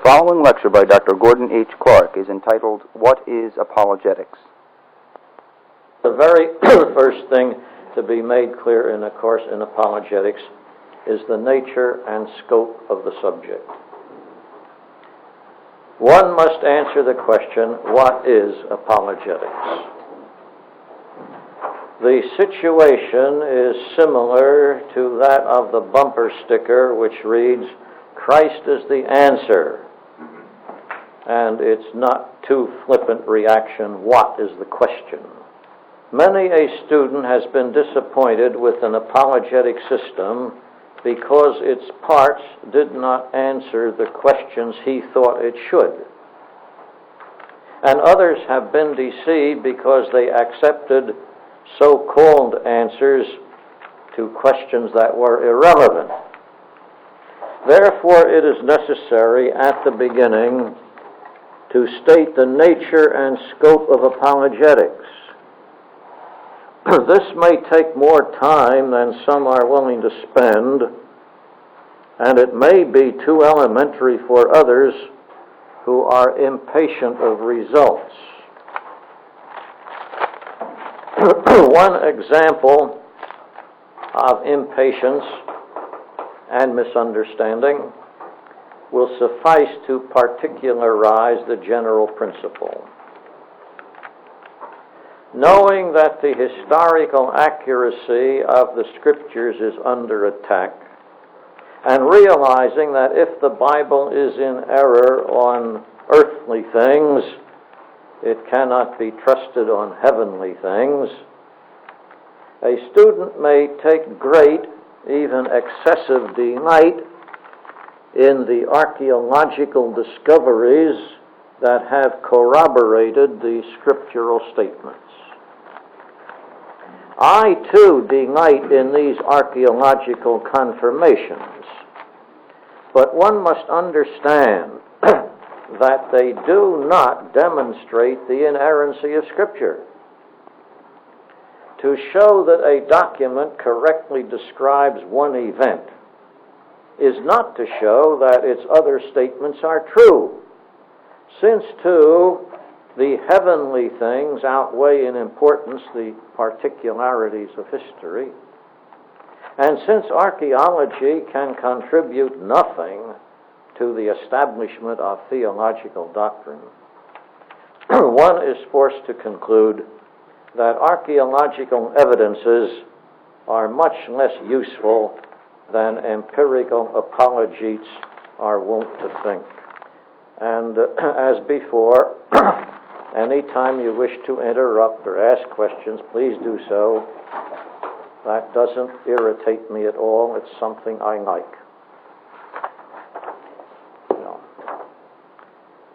following lecture by Dr. Gordon H. Clark is entitled, What is Apologetics? The very first thing to be made clear in a course in apologetics is the nature and scope of the subject. One must answer the question, what is apologetics? The situation is similar to that of the bumper sticker which reads, Christ is the answer. And it's not too flippant reaction, what is the question? Many a student has been disappointed with an apologetic system because its parts did not answer the questions he thought it should. And others have been deceived because they accepted so-called answers to questions that were irrelevant. Therefore, it is necessary at the beginning to state the nature and scope of apologetics. This may take more time than some are willing to spend, and it may be too elementary for others who are impatient of results. One example of impatience and misunderstanding will suffice to particularize the general principle. Knowing that the historical accuracy of the Scriptures is under attack, and realizing that if the Bible is in error on earthly things, it cannot be trusted on heavenly things, a student may take great, even excessive delight in the archaeological discoveries that have corroborated the scriptural statements. I, too, delight in these archaeological confirmations, but one must understand that they do not demonstrate the inerrancy of Scripture. To show that a document correctly describes one event is not to show that its other statements are true, since, too, the heavenly things outweigh in importance the particularities of history, and since archaeology can contribute nothing to the establishment of theological doctrine, one is forced to conclude that archaeological evidences are much less useful than empirical apologists are wont to think. And as before, any time you wish to interrupt or ask questions, please do so. That doesn't irritate me at all. It's something I like.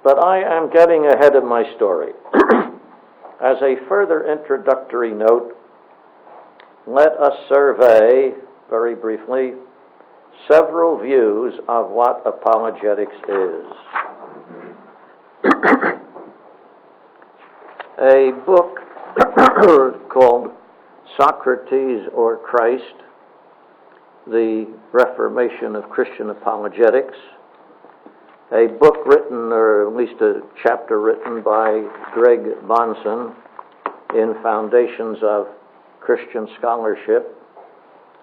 But I am getting ahead of my story. As a further introductory note, let us survey, very briefly, several views of what apologetics is. A book called Socrates or Christ, The Reformation of Christian Apologetics, a book written, or at least a chapter written by Greg Bonson in Foundations of Christian Scholarship,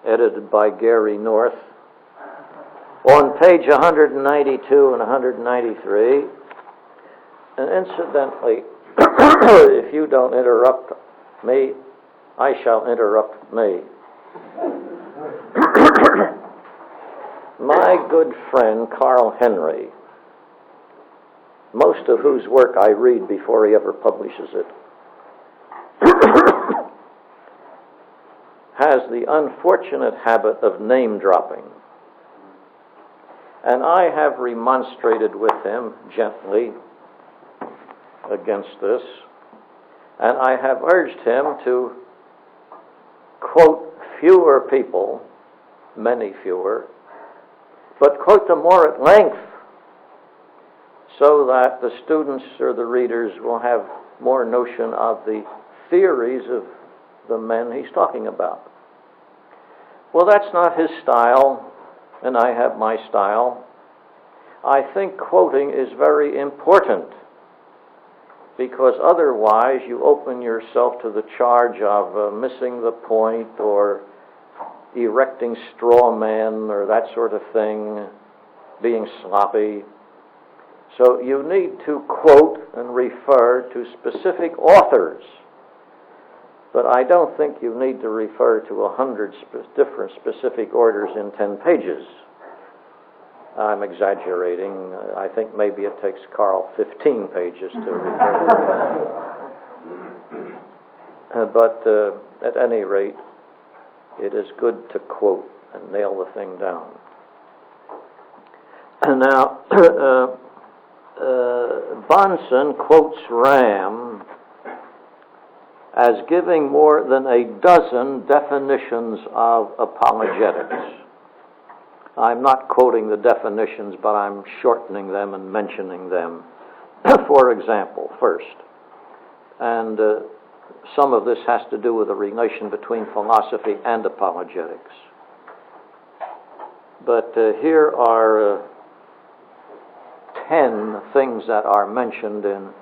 edited by Gary North. On page 192 and 193, and incidentally, if you don't interrupt me, I shall interrupt me. My good friend Carl Henry, most of whose work I read before he ever publishes it, has the unfortunate habit of name-dropping. And I have remonstrated with him gently against this, and I have urged him to quote fewer people, many fewer, but quote them more at length, so that the students or the readers will have more notion of the theories of the men he's talking about. Well, that's not his style, and I have my style. I think quoting is very important, because otherwise you open yourself to the charge of missing the point or erecting straw men or that sort of thing, being sloppy. So you need to quote and refer to specific authors, but I don't think you need to refer to 100 different specific orders in 10 pages. I'm exaggerating. I think maybe it takes Carl 15 pages to refer. But at any rate, it is good to quote and nail the thing down. Now, Bonson quotes Ram as giving more than a dozen definitions of apologetics. I'm not quoting the definitions, but I'm shortening them and mentioning them. For example, first, and some of this has to do with the relation between philosophy and apologetics. But here are 10 things that are mentioned in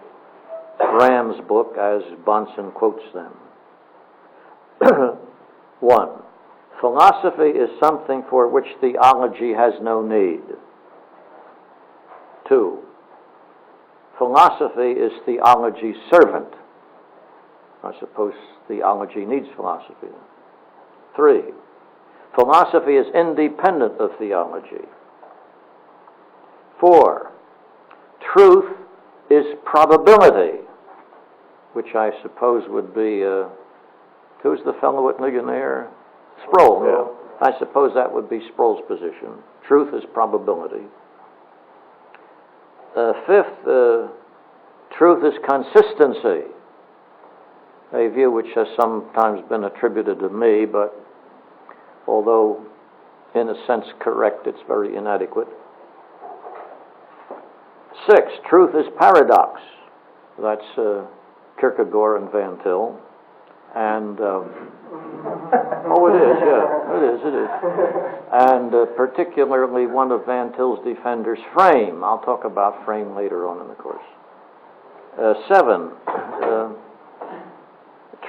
Ram's book as Bonson quotes them. 1. Philosophy is something for which theology has no need. 2. Philosophy is theology's servant. I suppose theology needs philosophy. 3. Philosophy is independent of theology. 4. Truth is probability, which I suppose would be, who's the fellow at Ligonier? Sproul, yeah. I suppose that would be Sproul's position. Truth is probability. 5th, truth is consistency, a view which has sometimes been attributed to me, but although in a sense correct, it's very inadequate. 6, truth is paradox. That's Kierkegaard and Van Til. And, oh, it is, yeah, it is. And particularly one of Van Til's defenders, Frame. I'll talk about Frame later on in the course. 7,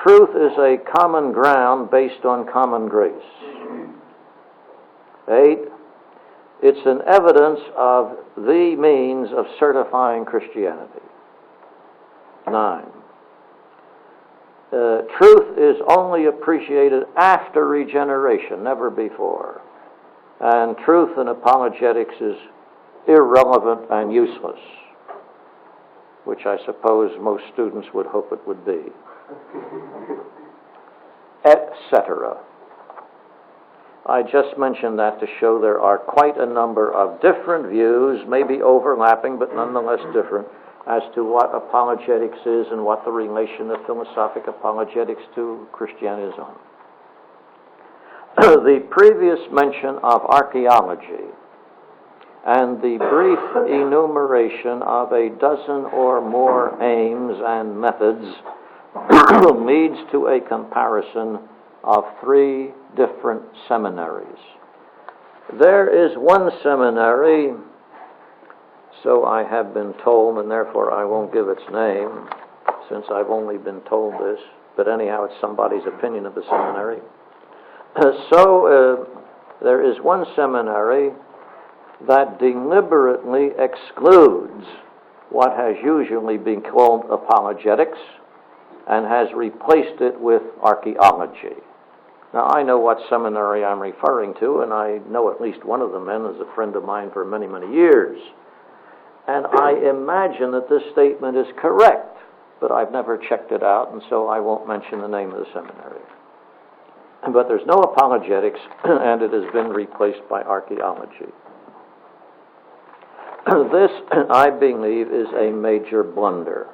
truth is a common ground based on common grace. 8, it's an evidence of the means of certifying Christianity. 9, truth is only appreciated after regeneration, never before. And truth in apologetics is irrelevant and useless, which I suppose most students would hope it would be. Etc. I just mentioned that to show there are quite a number of different views, maybe overlapping, but nonetheless different, as to what apologetics is and what the relation of philosophic apologetics to Christianity is on. The previous mention of archaeology and the brief enumeration of a dozen or more aims and methods leads to a comparison of 3 different seminaries. There is one seminary, so I have been told, and therefore I won't give its name, since I've only been told this, but anyhow, it's somebody's opinion of the seminary. There is one seminary that deliberately excludes what has usually been called apologetics and has replaced it with archaeology. Now, I know what seminary I'm referring to, and I know at least one of the men is a friend of mine for many, many years. And I imagine that this statement is correct, but I've never checked it out, and so I won't mention the name of the seminary. But there's no apologetics, and it has been replaced by archaeology. This, I believe, is a major blunder.